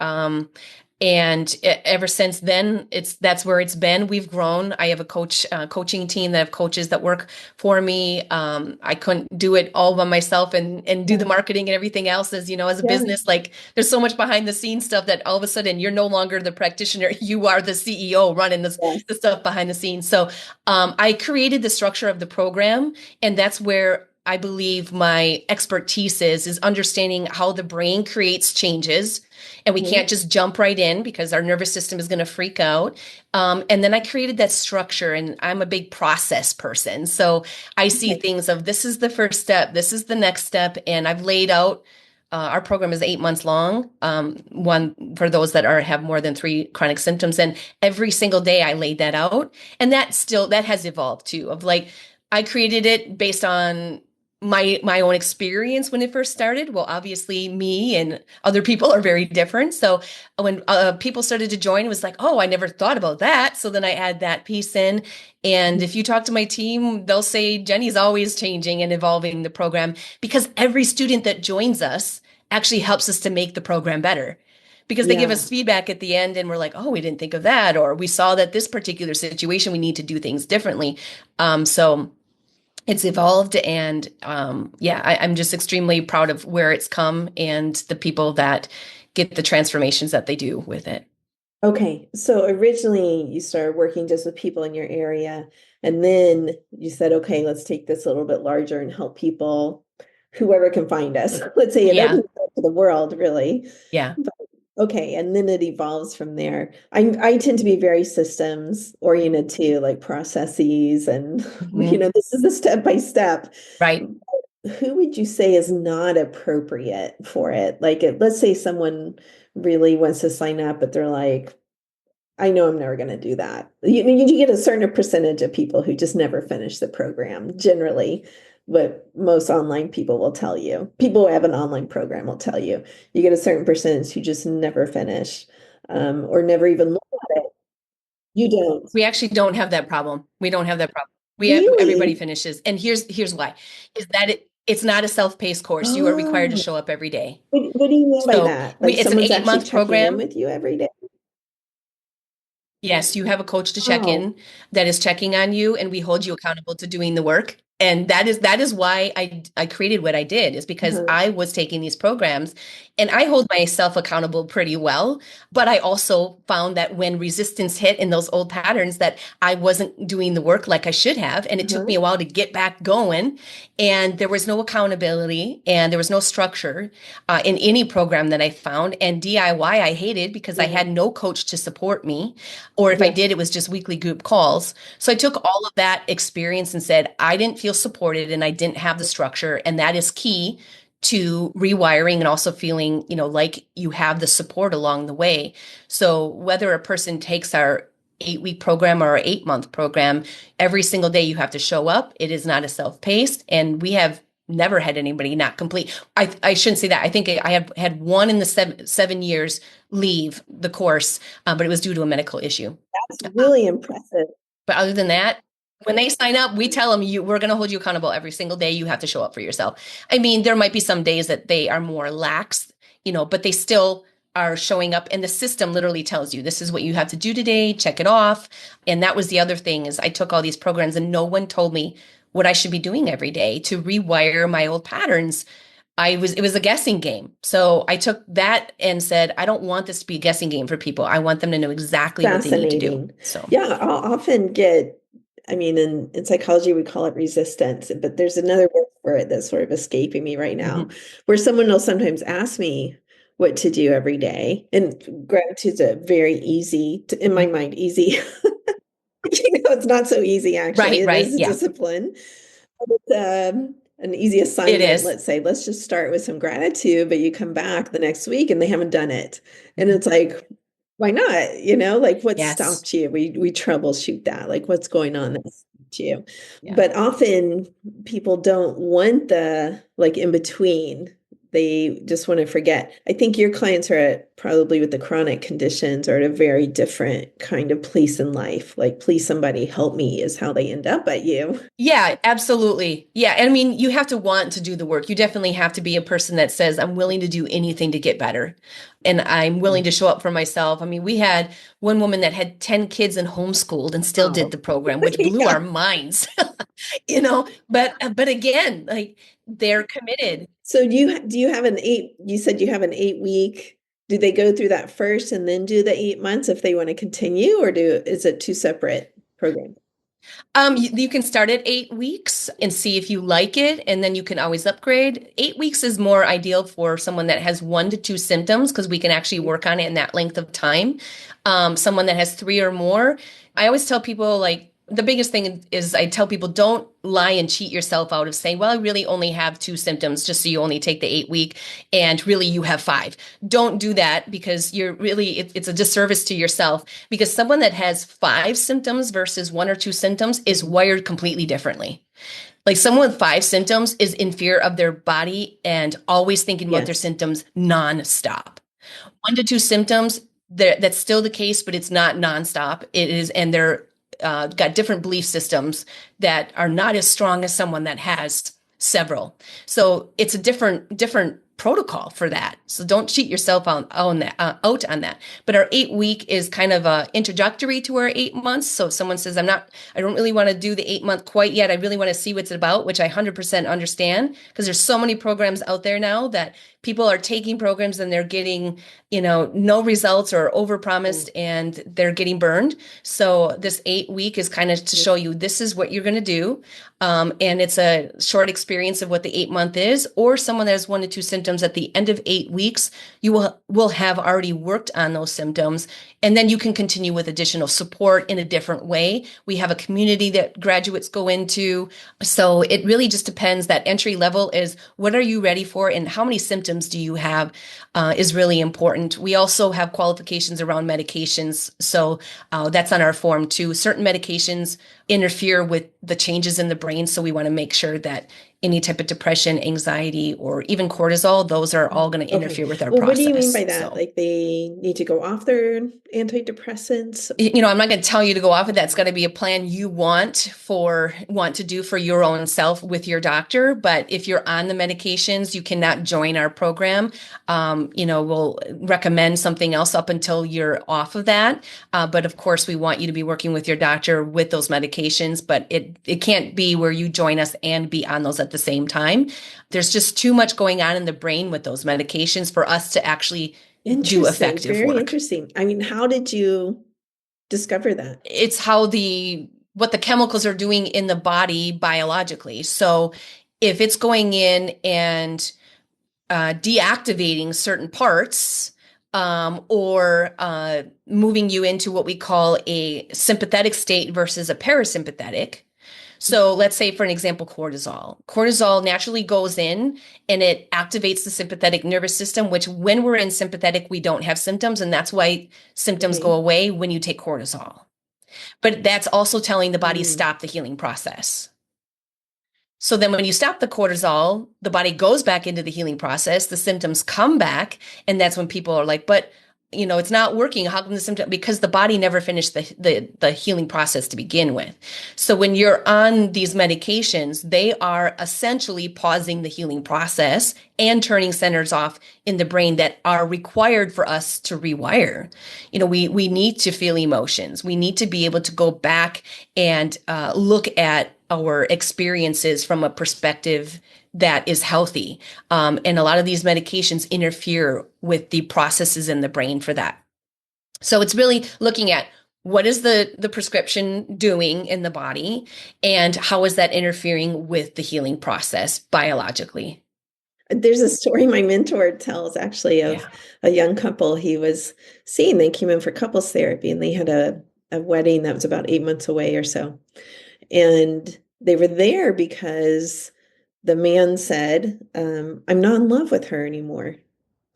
S2: And ever since then, that's where it's been. We've grown. I have a coaching team that have coaches that work for me. I couldn't do it all by myself and do the
S1: Yeah.
S2: marketing and everything else as a
S1: Yeah.
S2: business. Like there's so much behind the scenes stuff that all of a sudden you're no longer the practitioner. You are the CEO running
S1: Yes.
S2: the stuff behind the scenes. So I created the structure of the program, and that's where I believe my expertise is understanding how the brain creates changes. And we
S1: Okay.
S2: can't just jump right in because our nervous system is going to freak out. And then I created that structure, and I'm a big process person. So I see
S1: Okay.
S2: things of this is the first step, this is the next step. And I've laid out our program is 8 months long. One for those that have more than three chronic symptoms, and every single day I laid that out, and that has evolved too. Of like, I created it based on my own experience when it first started. Well, obviously, me and other people are very different. So when people started to join, it was like, oh, I never thought about that. So then I add that piece in. And if you talk to my team, they'll say Jenny's always changing and evolving the program because every student that joins us actually helps us to make the program better because they give
S1: Yeah.
S2: us feedback at the end and we're like, oh, we didn't think of that, or we saw that this particular situation we need to do things differently. So it's evolved, and yeah, I'm just extremely proud of where it's come and the people that get the transformations that they do with it.
S1: Okay. So originally you started working just with people in your area, and then you said, okay, let's take this a little bit larger and help people, whoever can find us. Let's say it
S2: Yeah,
S1: opens up to the world, really.
S2: yeah.
S1: Okay, and then it evolves from there. I tend to be very systems oriented too, like processes and
S2: Mhm.
S1: this is the step by step.
S2: Right.
S1: Who would you say is not appropriate for it? Like let's say someone really wants to sign up, but they're like, I know I'm never going to do that. You get a certain percentage of people who just never finish the program generally. what most online people will tell you. People who have an online program will tell you. You get a certain percentage who just never finish, or never even look at it. You don't.
S2: We actually don't have that problem. We don't have that problem. Everybody
S1: Really?
S2: finishes. And here's why. Is that it's not a self-paced course. You are required to
S1: Oh,
S2: show up every day.
S1: what do you mean by
S2: So
S1: that?
S2: we
S1: Like
S2: it's an
S1: someone's
S2: eight
S1: actually
S2: month
S1: checking in
S2: program.
S1: with you every day?
S2: Yes, you have a coach to check
S1: Oh,
S2: in that is checking on you, and we hold you accountable to doing the work. And that is why I created what I did, is because
S1: uh-huh,
S2: I was taking these programs and I hold myself accountable pretty well. But I also found that when resistance hit in those old patterns, that I wasn't doing the work like I should have. And it took
S1: uh-huh,
S2: me a while to get back going. And there was no accountability and there was no structure in any program that I found. And DIY I hated because I
S1: yeah,
S2: had no coach to support me. Or if I
S1: yeah,
S2: did, it was just weekly group calls. So I took all of that experience and said, I didn't feel supported and I didn't have the structure. And that is key to rewiring and also feeling, like you have the support along the way. So whether a person takes our 8 week program or our 8 month program, every single day you have to show up. It is not a self-paced. And we have never had anybody not complete. I shouldn't say that. I think I have had one in the 7 years leave the course, but it was due to a medical issue.
S1: that's really impressive.
S2: But other than that, when they sign up, we tell them we're going to hold you accountable every single day. You have to show up for yourself. I mean, there might be some days that they are more lax, but they still are showing up, and the system literally tells you this is what you have to do today, check it off. And that was the other thing, is I took all these programs and no one told me what I should be doing every day to rewire my old patterns. It was a guessing game. So I took that and said, I don't want this to be a guessing game for people. I want them to know exactly what they need to do.
S1: Fascinating.
S2: So,
S1: Yeah, I'll often get, I mean, in psychology, we call it resistance, but there's another word for it that's sort of escaping me right now,
S2: mhm.
S1: where someone will sometimes ask me what to do every day. And gratitude's a very easy, in my mind, easy. It's not so easy, actually.
S2: Right,
S1: It
S2: right.
S1: is a
S2: Yeah,
S1: discipline. It's an easy
S2: it
S1: assignment.
S2: is.
S1: Let's say, let's just start with some gratitude, but you come back the next week and they haven't done it. And
S2: Mhm.
S1: it's like, why not? Like what
S2: Yes.
S1: stopped you? We troubleshoot that. Like what's going on that stopped you?
S2: Yeah.
S1: But often people don't want the like in between. They just want to forget. I think your clients are at probably with the chronic conditions are at a very different kind of place in life. Like, please, somebody help me is how they end up at you.
S2: Yeah, absolutely. Yeah. And I mean, you have to want to do the work. You definitely have to be a person that says, I'm willing to do anything to get better. And I'm willing to show up for myself. I mean, we had one woman that had 10 kids and homeschooled and still did
S1: Oh,
S2: the program, which blew
S1: yeah.
S2: our minds, but again, like they're committed.
S1: So do you have an eight, you said you have an 8 week, do they go through that first and then do the 8 months if they want to continue, or is it two separate programs?
S2: You can start at 8 weeks and see if you like it, and then you can always upgrade. 8 weeks is more ideal for someone that has 1 to 2 symptoms because we can actually work on it in that length of time. Someone that has three or more, I always tell people, like, the biggest thing is I tell people don't lie and cheat yourself out of saying, well, I really only have 2 symptoms, just so you only take the 8 week and really you have five. Don't do that, because it's a disservice to yourself, because someone that has 5 symptoms versus 1 or 2 symptoms is
S1: Mhm.
S2: wired completely differently. Like someone with 5 symptoms is in fear of their body and always thinking about their
S1: Yes.
S2: symptoms nonstop. 1 to 2 symptoms, that's still the case, but it's not nonstop. It is, and they're got different belief systems that are not as strong as someone that has several. So it's a different protocol for that. So don't cheat yourself out on that. But our 8 week is kind of introductory to our 8 months. So if someone says, I don't really want to do the 8 month quite yet. I really want to see what's about, which I 100% understand, because there's so many programs out there now that people are taking programs and they're getting, no results or overpromised
S1: Mm.
S2: and they're getting burned. So this 8 week is kind of to show you this is what you're going to do. And it's a short experience of what the 8 month is, or someone that has 1 to 2 symptoms at the end of 8 weeks, you will have already worked on those symptoms. And then you can continue with additional support in a different way. We have a community that graduates go into. So it really just depends. That entry level is what are you ready for and how many symptoms do you have is really important. We also have qualifications around medications. So that's on our form too. Certain medications interfere with the changes in the brain. So we want to make sure that any type of depression, anxiety, or even cortisol, those are all going to
S1: Okay.
S2: interfere with our
S1: Well, what do you mean by
S2: process.
S1: that?
S2: So,
S1: Like they need to go off their antidepressants?
S2: I'm not going to tell you to go off of that. It's got to be a plan you want to do for your own self with your doctor. But if you're on the medications, you cannot join our program. We'll recommend something else up until you're off of that. But of course, we want you to be working with your doctor with those medications. But it can't be where you join us and be on those at the same time. There's just too much going on in the brain with those medications for us to actually do
S1: Interesting.
S2: effective
S1: Very
S2: work.
S1: interesting. I mean, how did you discover that?
S2: It's how what the chemicals are doing in the body biologically. So if it's going in and deactivating certain parts, or moving you into what we call a sympathetic state versus a parasympathetic. So let's say, for an example, cortisol. Cortisol naturally goes in and it activates the sympathetic nervous system, which when we're in sympathetic, we don't have symptoms. And that's why symptoms go
S1: Okay.
S2: away when you take cortisol. But that's also telling the body
S1: Mm.
S2: stop the healing process. So then when you stop the cortisol, the body goes back into the healing process, the symptoms come back, and that's when people are like, but it's not working. How come the symptom? Because the body never finished the healing process to begin with. So when you're on these medications, they are essentially pausing the healing process and turning centers off in the brain that are required for us to rewire. We need to feel emotions. We need to be able to go back and look at our experiences from a perspective that is healthy. And a lot of these medications interfere with the processes in the brain for that. So it's really looking at what is the prescription doing in the body and how is that interfering with the healing process biologically.
S1: There's a story my mentor tells actually of
S2: Yeah.
S1: a young couple he was seeing. They came in for couples therapy and they had a wedding that was about 8 months away or so. And they were there because the man said, I'm not in love with her anymore.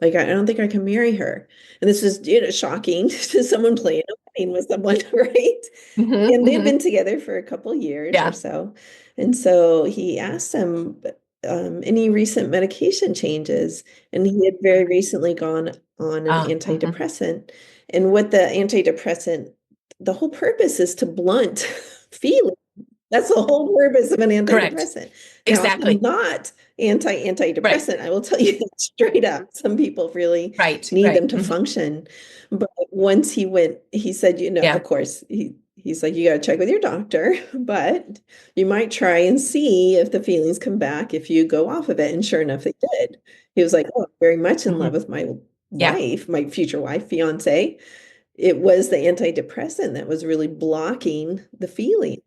S1: Like, I don't think I can marry her. And this was, shocking to someone playing a wedding with someone, right?
S2: Hmm.
S1: And they'd
S2: Hmm.
S1: been together for a couple years or
S2: Yeah.
S1: so. And so he asked him, any recent medication changes? And he had very recently gone on an
S2: Mhm.
S1: antidepressant. And what the antidepressant, the whole purpose is to blunt feeling. That's the whole purpose of an
S2: Correct.
S1: antidepressant. Now, I'm
S2: Exactly.
S1: not
S2: Right.
S1: antidepressant. I will tell you that straight up. Some people really
S2: Right.
S1: need them
S2: Right.
S1: to
S2: Mhm.
S1: function. But once he went, he said, of
S2: Yeah.
S1: course, he's like, you got to check with your doctor, but you might try and see if the feelings come back if you go off of it. And sure enough, they did. He was like, oh, I'm very much in love
S2: Hmm.
S1: with my
S2: Yeah.
S1: wife, my future wife, fiance. It was the antidepressant that was really blocking the feeling.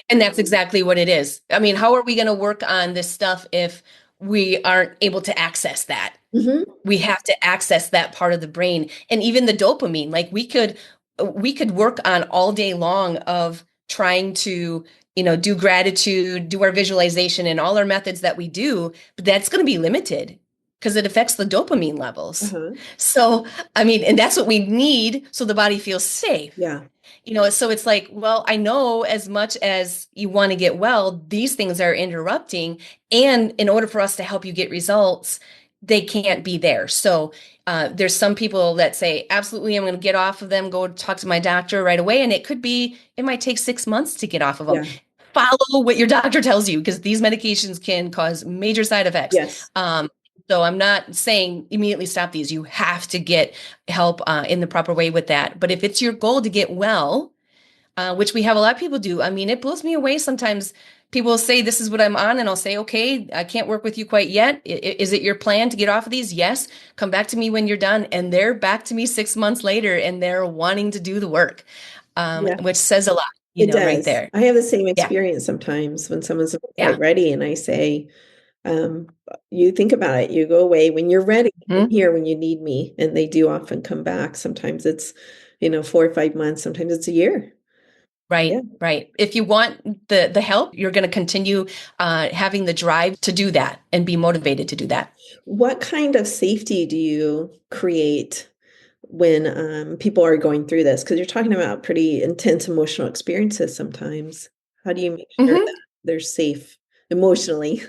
S2: And that's exactly what it is. I mean, how are we going to work on this stuff if we aren't able to access that?
S1: Hmm.
S2: We have to access that part of the brain, and even the dopamine. Like we could work on all day long of trying to do gratitude, do our visualization and all our methods that we do, but that's going to be limited because it affects the dopamine levels.
S1: Uh-huh.
S2: So I mean, and that's what we need so the body feels safe.
S1: Yeah.
S2: So it's like, well, I know as much as you want to get well, these things are interrupting. And in order for us to help you get results, they can't be there. So there's some people that say, absolutely, I'm going to get off of them, go talk to my doctor right away. And it might take 6 months to get off of them.
S1: Yeah.
S2: Follow what your doctor tells you because these medications can cause major side effects.
S1: Yes.
S2: So I'm not saying immediately stop these. You have to get help in the proper way with that. But if it's your goal to get well, which we have a lot of people do, I mean, it blows me away sometimes. People say, this is what I'm on, and I'll say, okay, I can't work with you quite yet. Is it your plan to get off of these? Yes. Come back to me when you're done. And they're back to me 6 months later, and they're wanting to do the work,
S1: Yeah.
S2: which says a lot,
S1: It
S2: right
S1: does.
S2: there.
S1: I have the same
S2: Yeah.
S1: experience sometimes when someone's not
S2: Yeah.
S1: quite ready and I say, um, you think about it, you go away when you're ready. I'm
S2: Mhm.
S1: here when you need me. And they do often come back. Sometimes it's, 4 or 5 months, sometimes it's a year. Yeah.
S2: Right, right. If you want the help, you're going to continue having the drive to do that and be motivated to do that.
S1: What kind of safety do you create when people are going through this? Because you're talking about pretty intense emotional experiences sometimes. How do you make sure
S2: Hmm.
S1: that they're safe emotionally?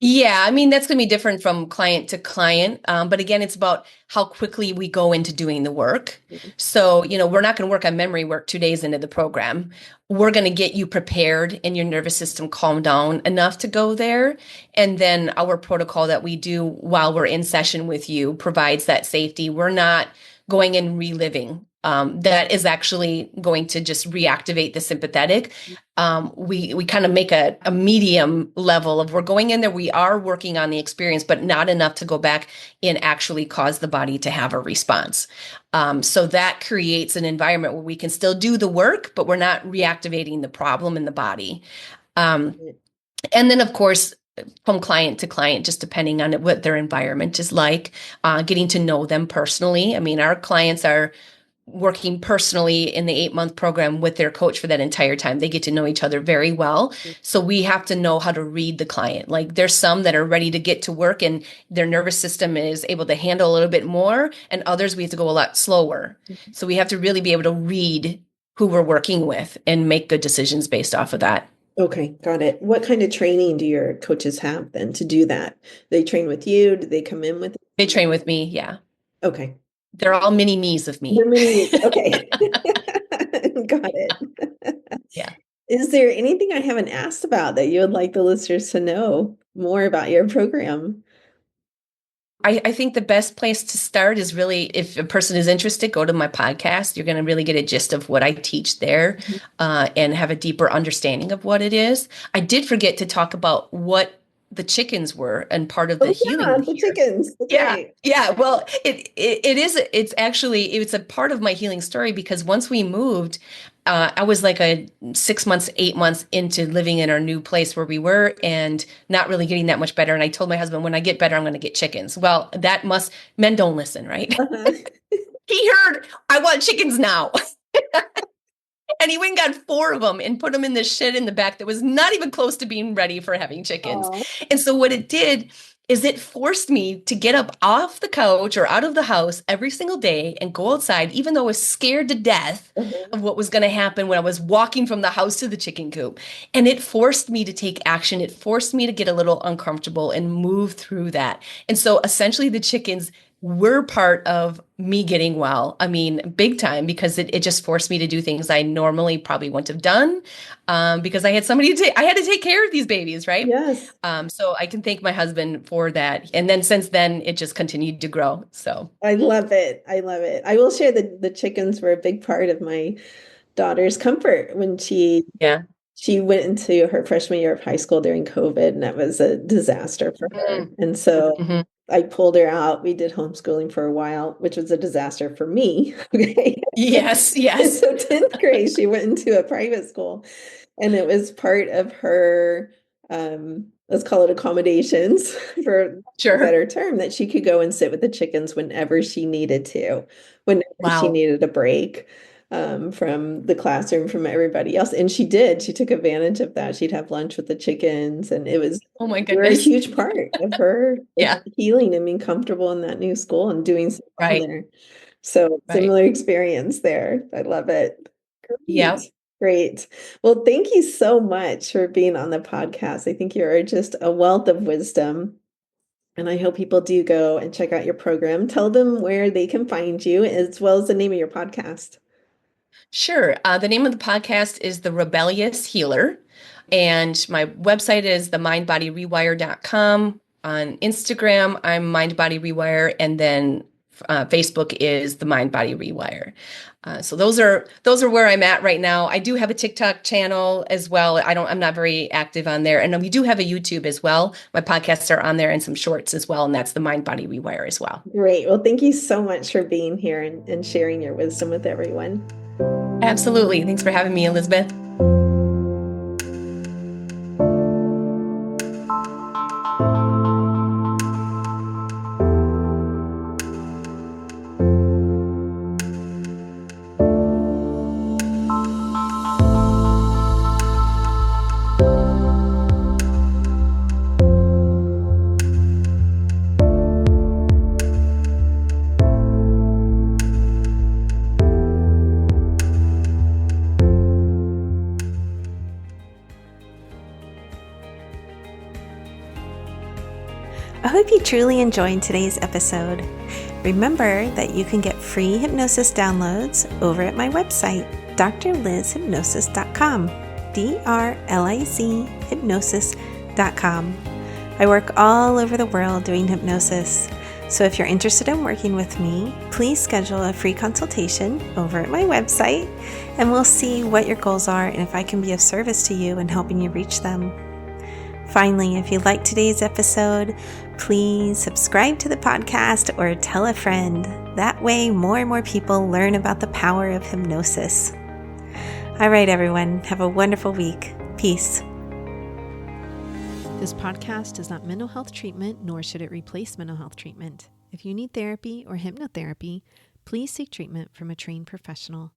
S2: Yeah, I mean, that's going to be different from client to client. But again, it's about how quickly we go into doing the work. So, we're not going to work on memory work 2 days into the program. We're going to get you prepared and your nervous system calmed down enough to go there. And then our protocol that we do while we're in session with you provides that safety. We're not going and reliving. That is actually going to just reactivate the sympathetic. We kind of make a medium level of we're going in there, we are working on the experience, but not enough to go back and actually cause the body to have a response. So that creates an environment where we can still do the work, but we're not reactivating the problem in the body. And then, of course, from client to client, just depending on what their environment is like, getting to know them personally. I mean, our clients are working personally in the 8-month program with their coach for that entire time. They get to know each other very well. So we have to know how to read the client. Like there's some that are ready to get to work and their nervous system is able to handle a little bit more, and others we have to go a lot slower. So we have to really be able to read who we're working with and make good decisions based off of that.
S1: Okay, got it. What kind of training do your coaches have then to do that? They train with you? Do they come in with?
S2: They train with me. Yeah.
S1: Okay.
S2: They're all mini me's of me.
S1: They're mini. Okay. Got it.
S2: Yeah.
S1: Is there anything I haven't asked about that you would like the listeners to know more about your program?
S2: I think the best place to start is really, if a person is interested, go to my podcast. You're going to really get a gist of what I teach there, and have a deeper understanding of what it is. I did forget to talk about what the chickens were and part of the healing
S1: The
S2: here.
S1: chickens. That's
S2: Yeah.
S1: right.
S2: Yeah. Well, it's actually, it's a part of my healing story because once we moved, I was like 6 months, 8 months into living in our new place where we were and not really getting that much better. And I told my husband, when I get better, I'm going to get chickens. Well, men don't listen, right?
S1: Uh-huh.
S2: He heard, I want chickens now. And he went and got 4 of them and put them in this shed in the back that was not even close to being ready for having chickens.
S1: Aw.
S2: And so what it did is it forced me to get up off the couch or out of the house every single day and go outside, even though I was scared to death
S1: Uh-huh.
S2: of what was going to happen when I was walking from the house to the chicken coop. And it forced me to take action. It forced me to get a little uncomfortable and move through that. And so essentially the chickens were part of me getting well. I mean, big time, because it just forced me to do things I normally probably wouldn't have done, because I had somebody I had to take care of these babies, right?
S1: Yes.
S2: So I can thank my husband for that. And then since then, it just continued to grow. So
S1: I love it. I love it. I will share that the chickens were a big part of my daughter's comfort when
S2: yeah.
S1: she went into her freshman year of high school during COVID, and that was a disaster for her. And so
S2: Mm-hmm.
S1: I pulled her out. We did homeschooling for a while, which was a disaster for me. Okay.
S2: Yes, yes.
S1: So 10th grade, she went into a private school, and it was part of her, let's call it accommodations for a
S2: Sure.
S1: better term, that she could go and sit with the chickens whenever she needed to, whenever she
S2: Wow.
S1: needed a break from the classroom, from everybody else. And she did. She took advantage of that. She'd have lunch with the chickens, and
S2: Oh my
S1: they were a
S2: goodness.
S1: huge part of her
S2: Yeah.
S1: healing and being comfortable in that new school and doing so well
S2: Right.
S1: there. So
S2: Right.
S1: similar experience there. I love it.
S2: Yeah.
S1: Great. Great. Well, thank you so much for being on the podcast. I think you are just a wealth of wisdom. And I hope people do go and check out your program. Tell them where they can find you, as well as the name of your podcast.
S2: Sure. The name of the podcast is The Rebellious Healer. And my website is themindbodyrewire.com. On Instagram, I'm Mind Body Rewire. And then Facebook is the Mind Body Rewire. So those are where I'm at right now. I do have a TikTok channel as well. I'm not very active on there. And we do have a YouTube as well. My podcasts are on there and some shorts as well. And that's the Mind Body Rewire as well.
S1: Great. Well, thank you so much for being here and sharing your wisdom with everyone.
S2: Absolutely. Thanks for having me, Elizabeth.
S1: I hope you truly enjoyed today's episode. Remember that you can get free hypnosis downloads over at my website, drlizhypnosis.com, DRLIZ hypnosis.com. I work all over the world doing hypnosis. So if you're interested in working with me, please schedule a free consultation over at my website, and we'll see what your goals are and if I can be of service to you in helping you reach them. Finally, if you liked today's episode, please subscribe to the podcast or tell a friend. That way, more and more people learn about the power of hypnosis. All right, everyone, have a wonderful week. Peace. This podcast is not mental health treatment, nor should it replace mental health treatment. If you need therapy or hypnotherapy, please seek treatment from a trained professional.